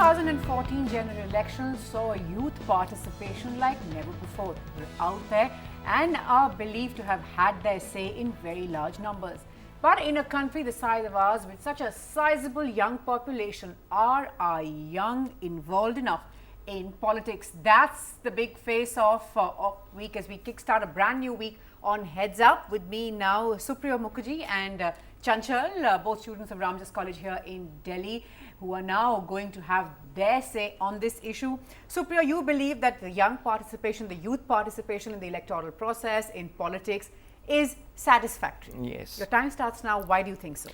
2014 general elections saw youth participation like never before. They're out there and are believed to have had their say in very large numbers. But in a country the size of ours, with such a sizable young population, are our young involved enough in politics? That's the big face-off of week as we kickstart a brand new week on Heads Up. With me now, Supriya Mukherjee and Chanchal, both students of Ramjas College here in Delhi, who are now going to have their say on this issue. Supriya, you believe that the young participation, the youth participation in the electoral process, in politics, is satisfactory. Yes. Your time starts now. Why do you think so?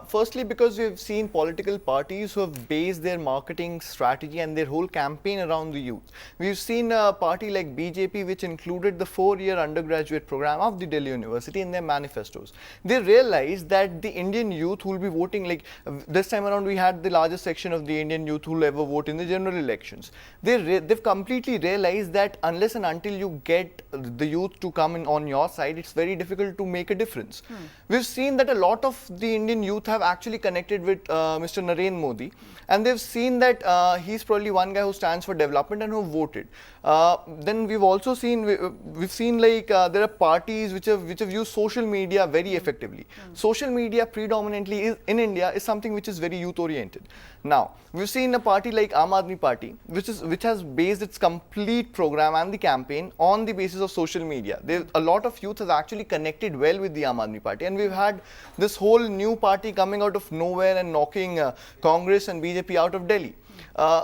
Firstly, because we've seen political parties who have based their marketing strategy and their whole campaign around the youth. We've seen a party like BJP, which included the 4-year undergraduate program of the Delhi University in their manifestos. They realized that the Indian youth who will be voting, like this time around we had the largest section of the Indian youth who will ever vote in the general elections. They've completely realized that unless and until you get the youth to come in on your side, it's very difficult to make a difference. We've seen that a lot of the Indian youth have actually connected with Mr. Narendra Modi, and they've seen that he's probably one guy who stands for development and who voted. Then we've also seen like there are parties which have used social media very effectively. Social media predominantly in India is something which is very youth oriented. Now we've seen a party like Aam Aadmi Party, which has based its complete program and the campaign on the basis of social media. A lot of youth has actually connected well with the Aam Aadmi Party, and we've had this whole new party coming out of nowhere and knocking Congress and BJP out of Delhi.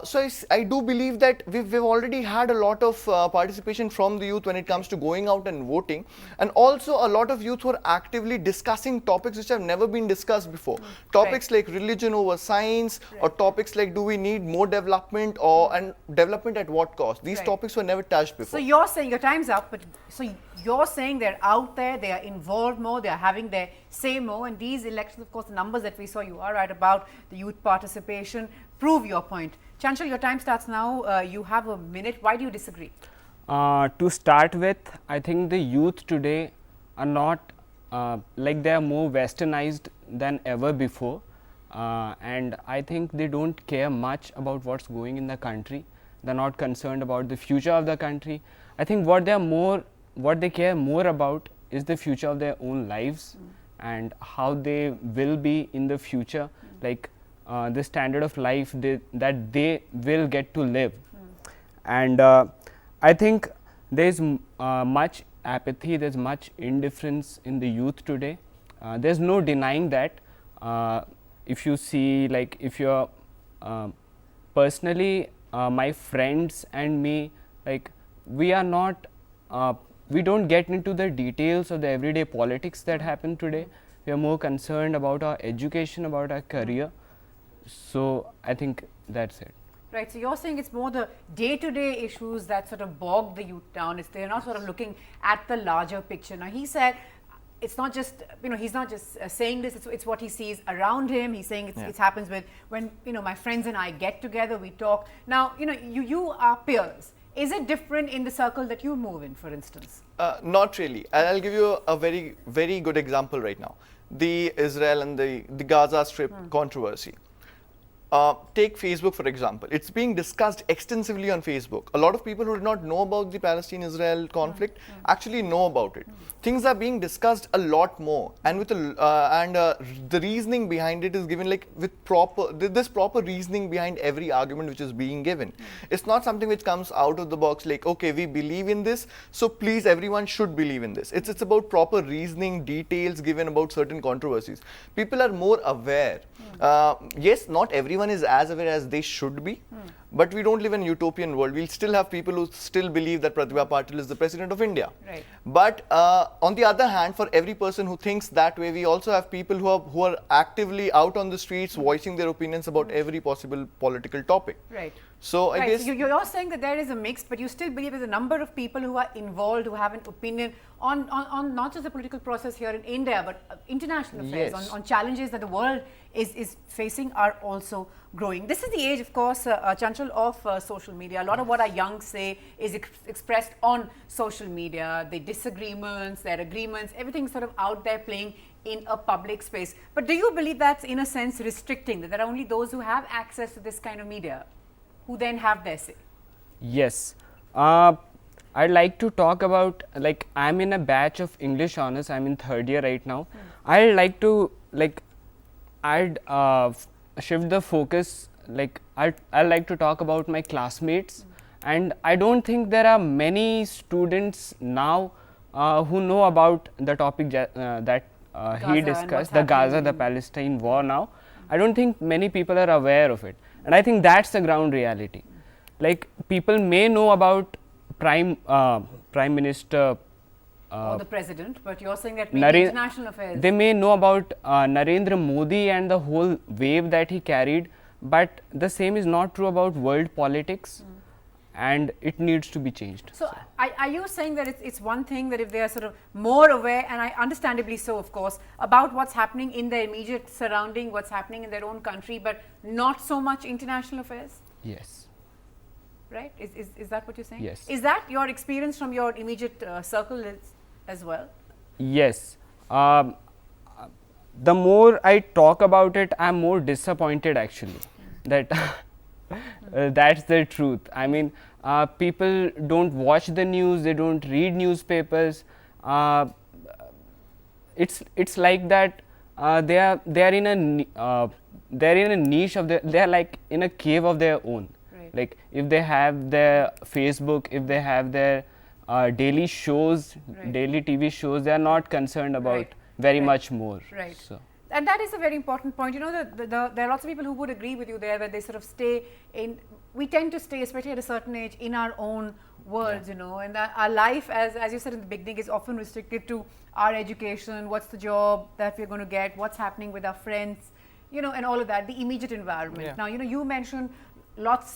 So I do believe that we've already had a lot of participation from the youth when it comes to going out and voting, and also a lot of youth who are actively discussing topics which have never been discussed before. Topics like religion over science, or topics like do we need more development, and development at what cost? These topics were never touched before. So you're saying, your time's up, but so you're saying they're out there, they are involved more, they are having their say more, and these elections, of course, the numbers that we saw, you are right about the youth participation, prove your point. Chanchal, your time starts now. You have a minute. Why do you disagree? To start with, I think the youth today are not like they are more westernized than ever before, and I think they don't care much about what's going in the country. They're not concerned about the future of the country. I think what they care more about is the future of their own lives and how they will be in the future, like the standard of life that they will get to live. And I think there's much apathy, there's much indifference in the youth today. There's no denying that. If you see, like if you're personally, my friends and me, like we are not, we don't get into the details of the everyday politics that happen today. We are more concerned about our education, about our career. So I think that's it. Right, so you're saying it's more the day-to-day issues that sort of bog the youth down. They're not sort of looking at the larger picture. Now, he said it's not just, he's not just saying this, it's what he sees around him. He's saying it happens with when, my friends and I get together, we talk. Now, you are peers. Is it different in the circle that you move in, for instance? Not really. I'll give you a very, very good example right now. The Israel and the Gaza Strip controversy. Take Facebook, for example. It's being discussed extensively on Facebook. A lot of people who did not know about the Palestine-Israel conflict actually know about it. Things are being discussed a lot more, and with the reasoning behind it is given like with this proper reasoning behind every argument which is being given. It's not something which comes out of the box like, okay, we believe in this, so please everyone should believe in this. It's about proper reasoning, details given about certain controversies. People are more aware. Yes, not everyone is as aware as they should be, but we don't live in a utopian world. We'll still have people who still believe that Pratibha Patil is the president of India. Right. But on the other hand, for every person who thinks that way, we also have people who are actively out on the streets voicing their opinions about every possible political topic. Right. So I guess so you're saying that there is a mix, but you still believe there's a number of people who are involved, who have an opinion on not just the political process here in India, but international affairs, on challenges that the world is facing are also growing. This is the age, of course, Chanchal, of social media. A lot of what our young say is expressed on social media. Their disagreements, their agreements, everything's sort of out there playing in a public space. But do you believe that's in a sense restricting, that there are only those who have access to this kind of media? who then have their say. Yes. I'd like to talk about, like, I'm in a batch of English honors. I'm in third year right now. I'd like to, like, I'd shift the focus. Like, I'd like to talk about my classmates, and I don't think there are many students now who know about the topic that he discussed, the Gaza, the Palestine war now. I don't think many people are aware of it, and I think that's the ground reality. Like, people may know about Prime Minister Or the president, but you're saying that maybe international affairs. They may know about Narendra Modi and the whole wave that he carried, but the same is not true about world politics, and it needs to be changed. So, are you saying that it's one thing that if they are sort of more aware, and I understandably so, of course, about what's happening in their immediate surrounding, what's happening in their own country, but not so much international affairs? Yes. Right? Is that what you're saying? Yes. Is that your experience from your immediate circle as well? Yes. The more I talk about it, I'm more disappointed actually. That that's the truth. I mean, people don't watch the news, they don't read newspapers. It's like that they're in a niche of they're like in a cave of their own. Right. Like, if they have their Facebook, if they have their daily shows, Right. daily TV shows, they are not concerned about Right. very Right. much more. Right. So. And that is a very important point. You know, there are lots of people who would agree with you there, where they sort of stay in, we tend to stay, especially at a certain age, in our own worlds, you know, and that our life, as you said in the beginning, is often restricted to our education, what's the job that we're going to get, what's happening with our friends, you know, and all of that, the immediate environment. Yeah. Now, you know, you mentioned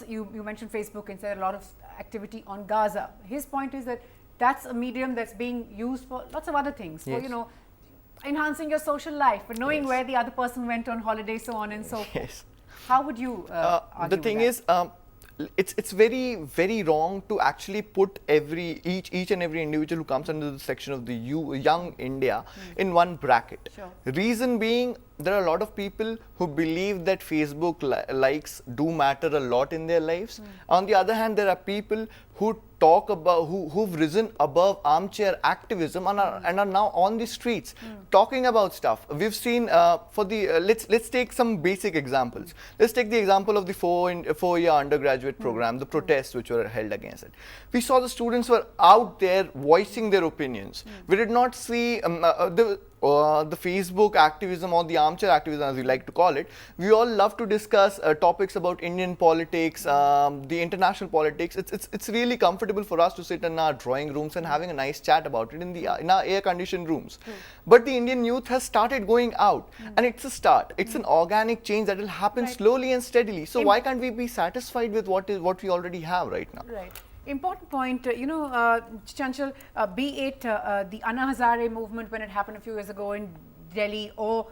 you mentioned Facebook and said a lot of activity on Gaza. His point is that that's a medium that's being used for lots of other things, for, Yes. you know, enhancing your social life, but knowing Yes. where the other person went on holiday, so on and so forth. Yes. How would you argue The with thing that? is, it's very wrong to actually put each and every individual who comes under the section of the young India in one bracket. Sure. Reason being, there are a lot of people who believe that Facebook likes do matter a lot in their lives. On the other hand, there are people who talk about who've risen above armchair activism and are now on the streets talking about stuff. We've seen let's take some basic examples. Let's take the example of the four-year undergraduate program, the protests which were held against it. We saw the students were out there voicing their opinions. We did not see the Facebook activism or the armchair activism, as we like to call it. We all love to discuss topics about Indian politics, the international politics. It's really comfortable for us to sit in our drawing rooms and having a nice chat about it in our air-conditioned rooms. But the Indian youth has started going out, and it's a start. It's an organic change that will happen Right. slowly and steadily. So why can't we be satisfied with what we already have right now? Right. Important point, you know, Chanchal, be it the Anna Hazare movement when it happened a few years ago in Delhi, or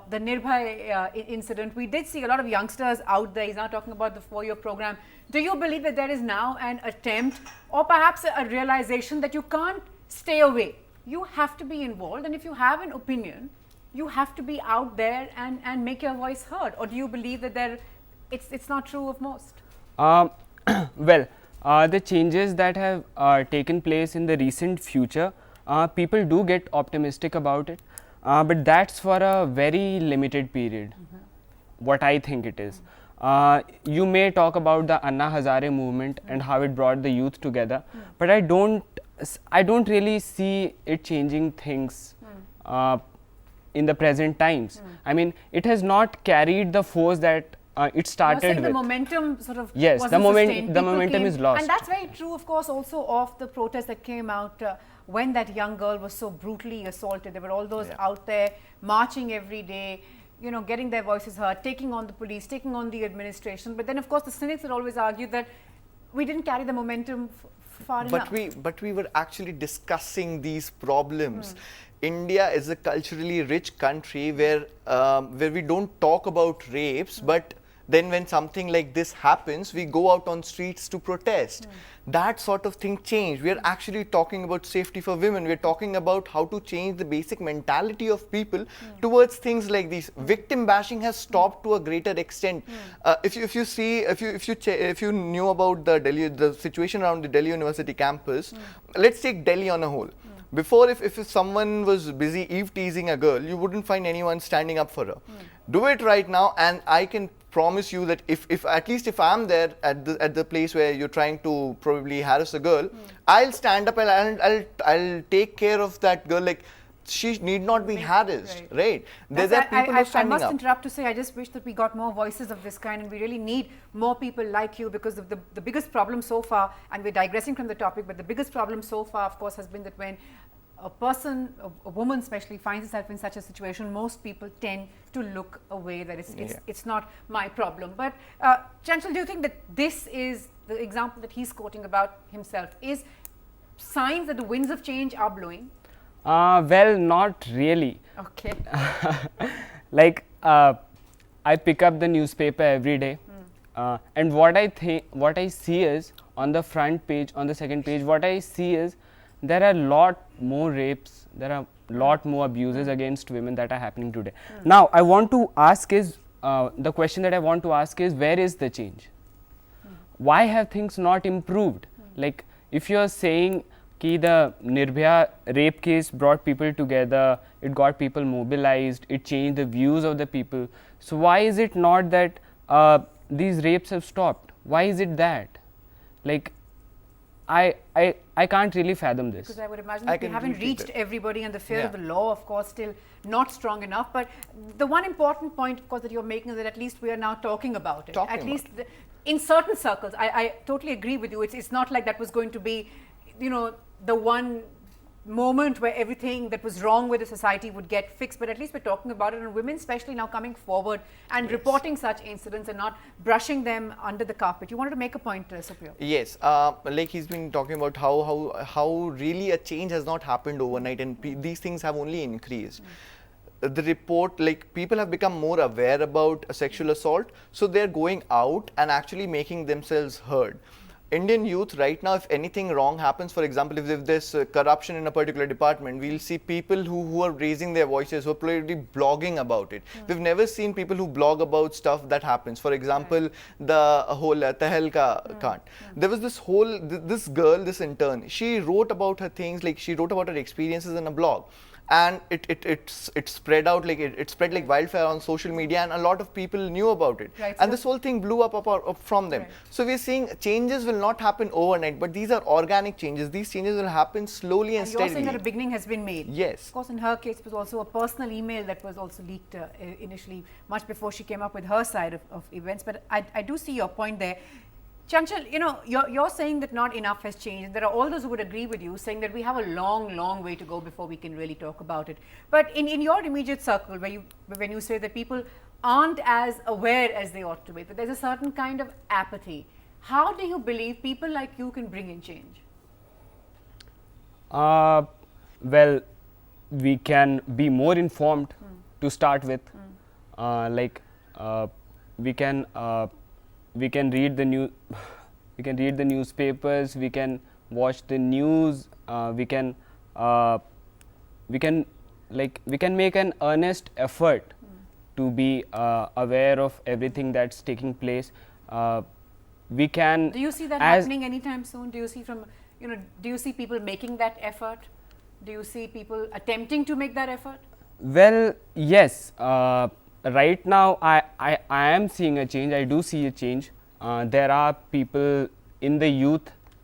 the Nirbhay incident, we did see a lot of youngsters out there. He's now talking about the four-year program. Do you believe that there is now an attempt, or perhaps a realization, that you can't stay away? You have to be involved, and if you have an opinion, you have to be out there and make your voice heard? Or do you believe that it's not true of most? Well, the changes that have taken place in the recent future, people do get optimistic about it, but that's for a very limited period, what I think it is. You may talk about the Anna Hazare movement and how it brought the youth together, but I don't really see it changing things in the present times. I mean, it has not carried the force that it started You're saying with. the momentum sort of Yes, wasn't sustained. the People momentum came, is lost. and that's very true, of course, also of the protest that came out when that young girl was so brutally assaulted. There were all those out there marching every day, you know, getting their voices heard, taking on the police, taking on the administration. But then, of course, the cynics would always argue that we didn't carry the momentum far enough. But we were actually discussing these problems. India is a culturally rich country where we don't talk about rapes, but Then when something like this happens, we go out on streets to protest. That sort of thing changed. We are actually talking about safety for women. We are talking about how to change the basic mentality of people towards things like these. Victim bashing has stopped to a greater extent. If you knew about the situation around the Delhi University campus, let's take Delhi on a whole. Before, if someone was busy eve teasing a girl, you wouldn't find anyone standing up for her. Do it right now, and I can promise you that if at least if I'm there at the place where you're trying to probably harass a girl, I'll stand up and I'll take care of that girl. Like, she need not be harassed, right? There are people who are standing up. I must interrupt to say, I just wish that we got more voices of this kind, and we really need more people like you, because of the biggest problem so far, and we're digressing from the topic, but the biggest problem so far, of course, has been that when a person, a woman especially, finds herself in such a situation, most people tend to look away, that it's not my problem. But Chanchal, do you think that this is the example that he's quoting about himself is signs that the winds of change are blowing? Well, not really. Okay. Like, I pick up the newspaper every day, and what I see is, on the front page, on the second page, what I see is there are a lot more rapes, there are a lot more abuses against women that are happening today. Now, I want to ask is, the question that I want to ask is, where is the change? Why have things not improved? Like, if you are saying कि the Nirbhaya rape case brought people together, it got people mobilized, it changed the views of the people. So why is it not that these rapes have stopped? Why is it that? Like, I can't really fathom this. Because I would imagine that we haven't reached everybody, and the fear of the law, of course, still not strong enough. But the one important point, of course, that you're making is that at least we are now talking about it. At least in certain circles, I totally agree with you. It's not like that was going to be, you know, the one moment where everything that was wrong with the society would get fixed, but at least we're talking about it, and women especially now coming forward and reporting such incidents and not brushing them under the carpet. You wanted to make a point, Supriya. Yes, like he's been talking about how really a change has not happened overnight, and these things have only increased. The report, like, people have become more aware about sexual assault, so they're going out and actually making themselves heard. Indian youth right now, if anything wrong happens, for example, if there's corruption in a particular department, we'll see people who are raising their voices, who are probably blogging about it. We've never seen people who blog about stuff that happens. For example, the whole Tehelka Kant. There was this whole, this girl, this intern, she wrote about her things, like she wrote about her experiences in a blog. And it spread out, like it spread like wildfire on social media, and a lot of people knew about it. And this whole thing blew up from them. So we're seeing changes will not happen overnight, but these are organic changes. These changes will happen slowly and steadily. You're saying that a beginning has been made. Yes. Of course, in her case, it was also a personal email that was also leaked initially, much before she came up with her side of events. But I do see your point there. Chanchal, you know, you're saying that not enough has changed. There are all those who would agree with you, saying that we have a long, long way to go before we can really talk about it. But in your immediate circle, when you say that people aren't as aware as they ought to be, that there's a certain kind of apathy, how do you believe people like you can bring in change? Well, we can be more informed to start with. We can read the newspapers, we can watch the news, we can make an earnest effort to be aware of everything that's taking place. We can. Do you see that happening anytime soon? Do you see do you see people making that effort? Do you see people attempting to make that effort? Well, yes. Right now, I am seeing a change. I do see a change. There are people in the youth.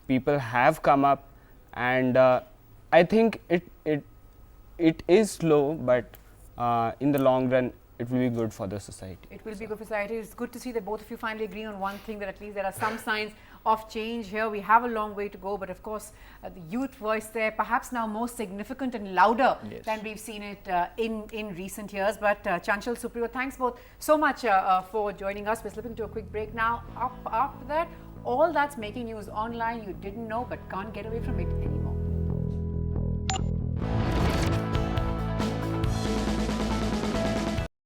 People have come up, and I think it is slow, but in the long run, it will be good for the society. It will be good for society. It's good to see that both of you finally agree on one thing, that at least there are some signs of change here. We have a long way to go, but of course, the youth voice there, perhaps now more significant and louder than we've seen it in recent years. But Chanchal, Supriya, thanks both so much for joining us. We're slipping to a quick break now. Up after that, all that's making news online you didn't know but can't get away from it anymore.